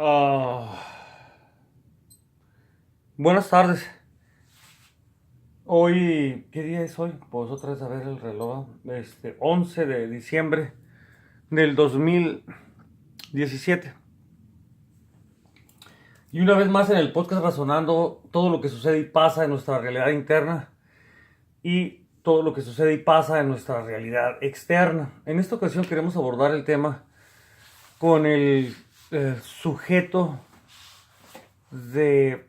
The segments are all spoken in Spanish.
Ah, buenas tardes. Hoy, ¿qué día es hoy? Pues otra vez a ver el reloj. 11 de diciembre del 2017. Y una vez más en el podcast razonando todo lo que sucede y pasa en nuestra realidad interna y todo lo que sucede y pasa en nuestra realidad externa. En esta ocasión queremos abordar el tema con el sujeto de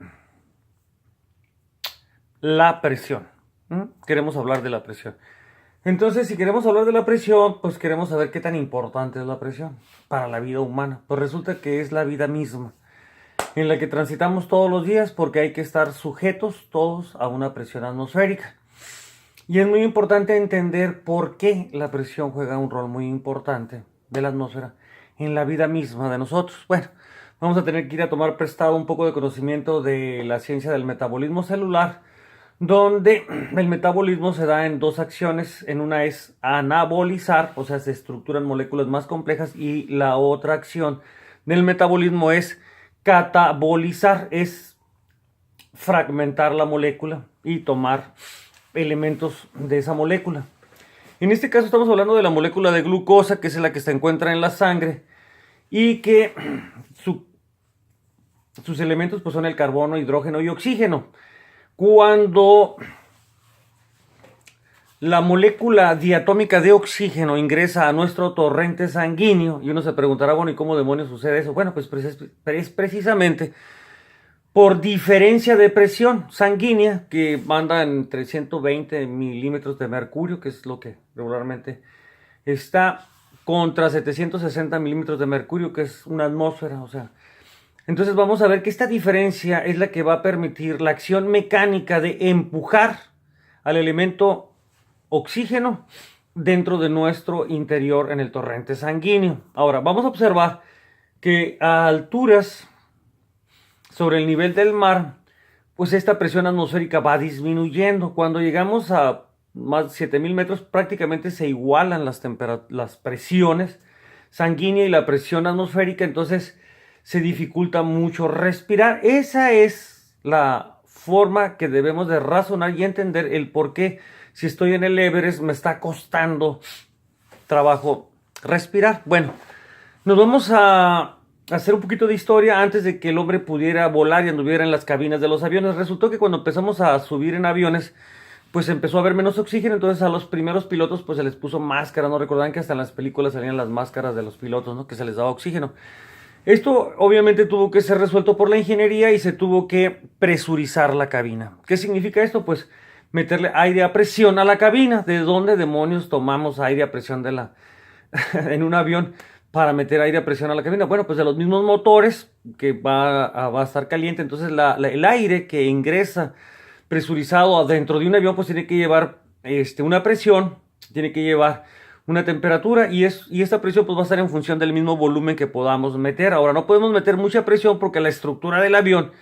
la presión. Queremos hablar de la presión. Entonces, si queremos hablar de la presión, pues queremos saber qué tan importante es la presión para la vida humana. Pues resulta que es la vida misma, en la que transitamos todos los días porque hay que estar sujetos todos a una presión atmosférica. Y es muy importante entender por qué la presión juega un rol muy importante de la atmósfera en la vida misma de nosotros. Bueno, vamos a tener que ir a tomar prestado un poco de conocimiento de la ciencia del metabolismo celular, donde el metabolismo se da en dos acciones. En una es anabolizar, o sea, se estructuran moléculas más complejas, y la otra acción del metabolismo es catabolizar, es fragmentar la molécula y tomar elementos de esa molécula. En este caso estamos hablando de la molécula de glucosa, que es la que se encuentra en la sangre y que sus elementos pues, son el carbono, hidrógeno y oxígeno. Cuando la molécula diatómica de oxígeno ingresa a nuestro torrente sanguíneo, y uno se preguntará, bueno, ¿y cómo demonios sucede eso? Bueno, pues es precisamente por diferencia de presión sanguínea, que manda entre 120 milímetros de mercurio, que es lo que regularmente está, contra 760 milímetros de mercurio, que es una atmósfera, o sea. Entonces vamos a ver que esta diferencia es la que va a permitir la acción mecánica de empujar al elemento oxígeno dentro de nuestro interior en el torrente sanguíneo. Ahora, vamos a observar que a alturas sobre el nivel del mar, pues esta presión atmosférica va disminuyendo. Cuando llegamos a más de 7000 metros, prácticamente se igualan las presiones sanguínea y la presión atmosférica, entonces se dificulta mucho respirar. Esa es la forma que debemos de razonar y entender el por qué, si estoy en el Everest, me está costando trabajo respirar. Bueno, nos vamos a hacer un poquito de historia antes de que el hombre pudiera volar y anduviera en las cabinas de los aviones. Resultó que cuando empezamos a subir en aviones, pues empezó a haber menos oxígeno, entonces a los primeros pilotos pues se les puso máscara, ¿no? Recordarán que hasta en las películas salían las máscaras de los pilotos, ¿no? Que se les daba oxígeno. Esto obviamente tuvo que ser resuelto por la ingeniería y se tuvo que presurizar la cabina. ¿Qué significa esto? Pues meterle aire a presión a la cabina. ¿De dónde demonios tomamos aire a presión en un avión para meter aire a presión a la cabina? Bueno, pues de los mismos motores que va a estar caliente. Entonces el aire que ingresa presurizado adentro de un avión pues tiene que llevar una presión, tiene que llevar una temperatura, y esta presión pues va a estar en función del mismo volumen que podamos meter. Ahora, no podemos meter mucha presión porque la estructura del avión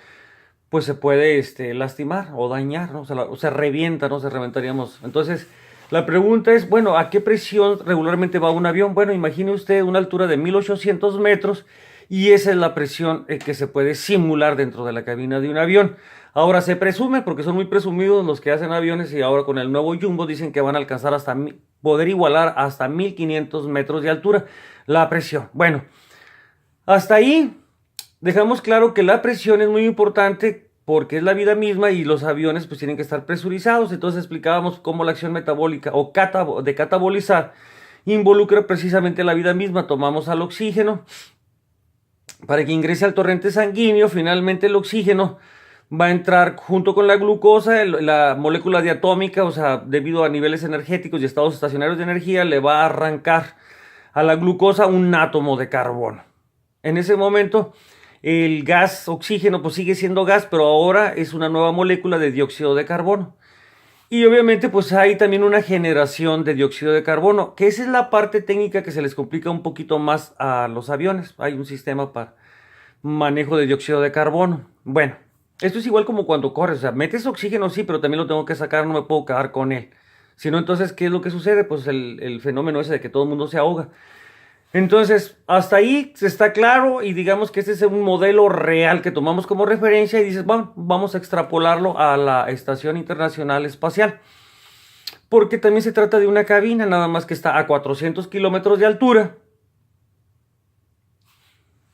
pues se puede lastimar o dañar, ¿no? O se revienta, ¿no? Se reventaríamos. Entonces, la pregunta es, bueno, ¿a qué presión regularmente va un avión? Bueno, imagine usted una altura de 1800 metros y esa es la presión que se puede simular dentro de la cabina de un avión. Ahora se presume, porque son muy presumidos los que hacen aviones, y ahora con el nuevo Jumbo dicen que van a alcanzar poder igualar hasta 1500 metros de altura la presión. Bueno, hasta ahí dejamos claro que la presión es muy importante porque es la vida misma y los aviones pues tienen que estar presurizados. Entonces explicábamos cómo la acción metabólica o de catabolizar involucra precisamente la vida misma. Tomamos al oxígeno para que ingrese al torrente sanguíneo. Finalmente el oxígeno va a entrar junto con la glucosa, la molécula diatómica, o sea, debido a niveles energéticos y estados estacionarios de energía, le va a arrancar a la glucosa un átomo de carbono. En ese momento, el gas oxígeno pues sigue siendo gas, pero ahora es una nueva molécula de dióxido de carbono. Y obviamente pues hay también una generación de dióxido de carbono, que esa es la parte técnica que se les complica un poquito más a los aviones. Hay un sistema para manejo de dióxido de carbono. Bueno, esto es igual como cuando corres, o sea, metes oxígeno sí, pero también lo tengo que sacar, no me puedo quedar con él. Si no, entonces, ¿qué es lo que sucede? Pues el fenómeno ese de que todo el mundo se ahoga. Entonces, hasta ahí está claro y digamos que este es un modelo real que tomamos como referencia y dices, bueno, vamos a extrapolarlo a la Estación Internacional Espacial. Porque también se trata de una cabina, nada más que está a 400 kilómetros de altura,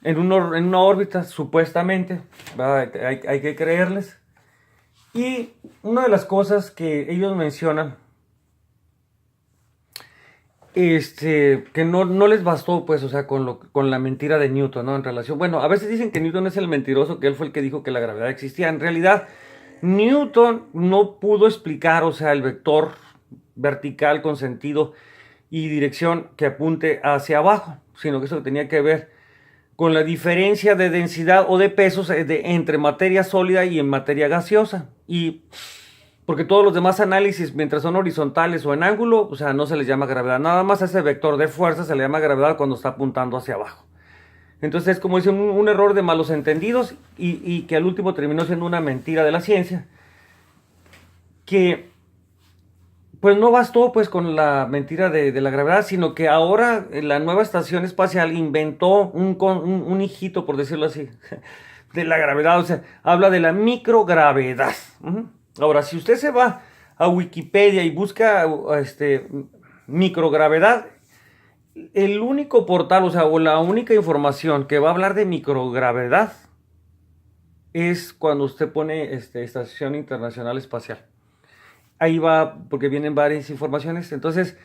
en una órbita, supuestamente, hay que creerles. Y una de las cosas que ellos mencionan, que no les bastó, pues, o sea, con la mentira de Newton, ¿no? En relación, bueno, a veces dicen que Newton es el mentiroso, que él fue el que dijo que la gravedad existía. En realidad, Newton no pudo explicar, o sea, el vector vertical con sentido y dirección que apunte hacia abajo, sino que eso tenía que ver con la diferencia de densidad o de pesos entre materia sólida y en materia gaseosa. Y porque todos los demás análisis, mientras son horizontales o en ángulo, o sea, no se les llama gravedad. Nada más a ese vector de fuerza se le llama gravedad cuando está apuntando hacia abajo. Entonces, como dicen, un error de malos entendidos y que al último terminó siendo una mentira de la ciencia. Que pues no bastó pues con la mentira de la gravedad, sino que ahora la nueva estación espacial inventó un hijito, por decirlo así, de la gravedad. O sea, habla de la microgravedad. Ahora, si usted se va a Wikipedia y busca microgravedad, el único portal, o sea, o la única información que va a hablar de microgravedad es cuando usted pone Estación Internacional Espacial. Ahí va, porque vienen varias informaciones. Entonces,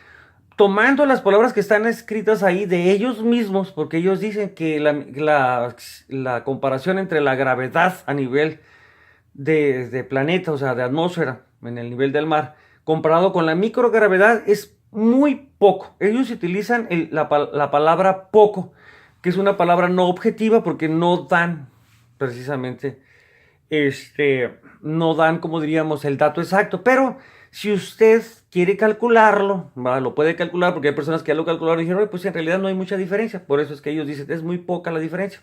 tomando las palabras que están escritas ahí de ellos mismos, porque ellos dicen que la comparación entre la gravedad a nivel de planeta, o sea, de atmósfera, en el nivel del mar, comparado con la microgravedad, es muy poco. Ellos utilizan la palabra poco, que es una palabra no objetiva porque no dan precisamente no dan, como diríamos, el dato exacto, pero si usted quiere calcularlo, lo puede calcular porque hay personas que ya lo calcularon y dijeron, pues en realidad no hay mucha diferencia, por eso es que ellos dicen, es muy poca la diferencia.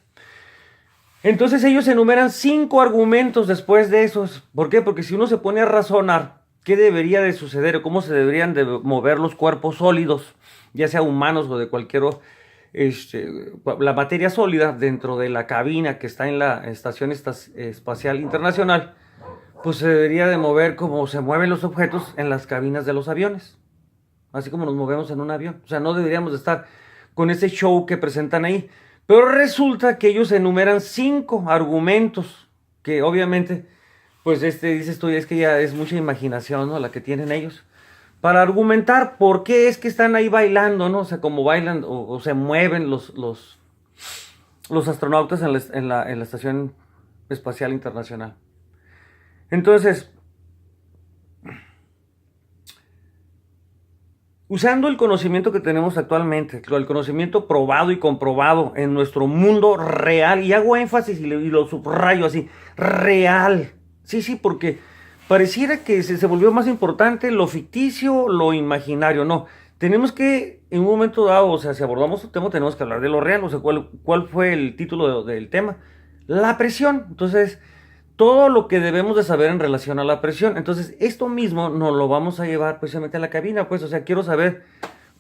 Entonces ellos enumeran 5 argumentos después de esos. ¿Por qué? Porque si uno se pone a razonar qué debería de suceder o cómo se deberían de mover los cuerpos sólidos, ya sea humanos o de cualquier la materia sólida dentro de la cabina que está en la Estación Espacial Internacional, pues se debería de mover como se mueven los objetos en las cabinas de los aviones, así como nos movemos en un avión. O sea, no deberíamos de estar con ese show que presentan ahí. Pero resulta que ellos enumeran 5 argumentos que obviamente, pues dices tú, es que ya es mucha imaginación, ¿no? La que tienen ellos para argumentar por qué es que están ahí bailando, ¿no? O sea, como bailan o se mueven los astronautas en la Estación Espacial Internacional. Entonces, usando el conocimiento que tenemos actualmente, el conocimiento probado y comprobado en nuestro mundo real, y hago énfasis y lo subrayo así, real. Sí, porque pareciera que se volvió más importante lo ficticio, lo imaginario. No, tenemos que, en un momento dado, o sea, si abordamos el tema, tenemos que hablar de lo real. O sea, ¿cuál fue el título del tema? La presión. Entonces, todo lo que debemos de saber en relación a la presión. Entonces, esto mismo nos lo vamos a llevar precisamente a la cabina, pues, o sea, quiero saber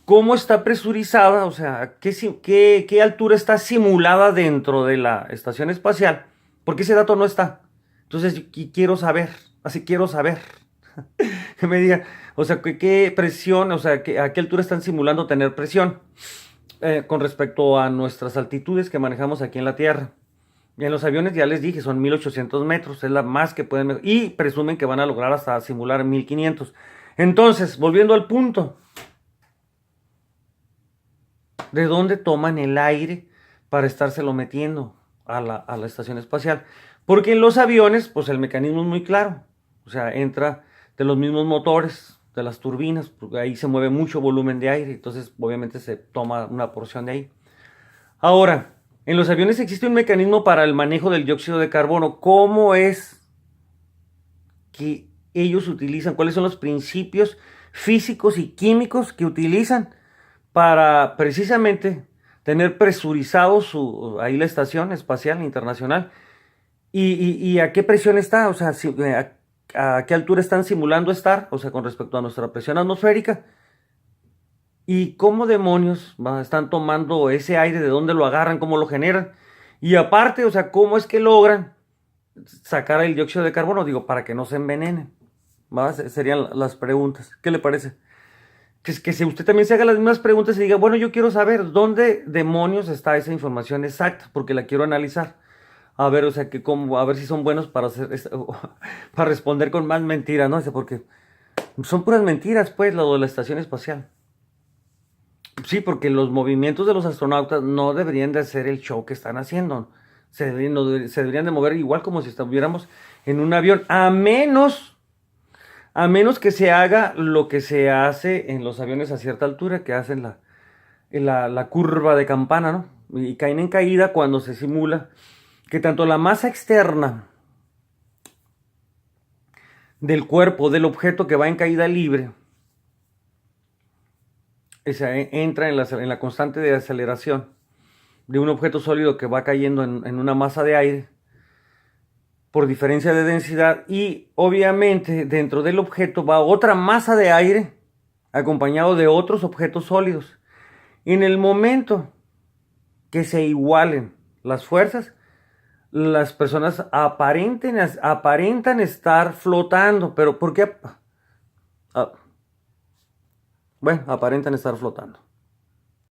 cómo está presurizada, o sea, qué altura está simulada dentro de la estación espacial, porque ese dato no está. Entonces, quiero saber, así quiero saber, que me digan, o sea, qué presión, o sea, a qué altura están simulando tener presión con respecto a nuestras altitudes que manejamos aquí en la Tierra. Y en los aviones ya les dije, son 1800 metros, es la más que pueden, y presumen que van a lograr hasta simular 1500. Entonces, volviendo al punto, ¿de dónde toman el aire para estárselo metiendo a la estación espacial? Porque en los aviones, pues el mecanismo es muy claro, o sea, entra de los mismos motores, de las turbinas, porque ahí se mueve mucho volumen de aire, entonces obviamente se toma una porción de ahí. Ahora, en los aviones existe un mecanismo para el manejo del dióxido de carbono. ¿Cómo es que ellos utilizan? ¿Cuáles son los principios físicos y químicos que utilizan para precisamente tener presurizado ahí la Estación Espacial Internacional? ¿Y a qué presión está? O sea, ¿a qué altura están simulando estar? O sea, con respecto a nuestra presión atmosférica. y cómo demonios están tomando ese aire, de dónde lo agarran, cómo lo generan. Y aparte, o sea, cómo es que logran sacar el dióxido de carbono, digo, para que no se envenenen. Serían las preguntas. ¿Qué le parece? Que si usted también se haga las mismas preguntas y diga, bueno, yo quiero saber dónde demonios está esa información exacta, porque la quiero analizar. A ver, o sea, a ver si son buenos para para responder con más mentiras, ¿no? Porque son puras mentiras, pues, lo de la estación espacial. Sí, porque los movimientos de los astronautas no deberían de hacer el show que están haciendo. Se deberían de mover igual como si estuviéramos en un avión, a menos que se haga lo que se hace en los aviones a cierta altura, que hacen la curva de campana, ¿no? Y caen en caída cuando se simula que tanto la masa externa del cuerpo del objeto que va en caída libre entra en la constante de aceleración de un objeto sólido que va cayendo en una masa de aire por diferencia de densidad, y obviamente dentro del objeto va otra masa de aire acompañado de otros objetos sólidos. En el momento que se igualen las fuerzas, las personas aparentan estar flotando, pero ¿por qué? Bueno, aparentan estar flotando.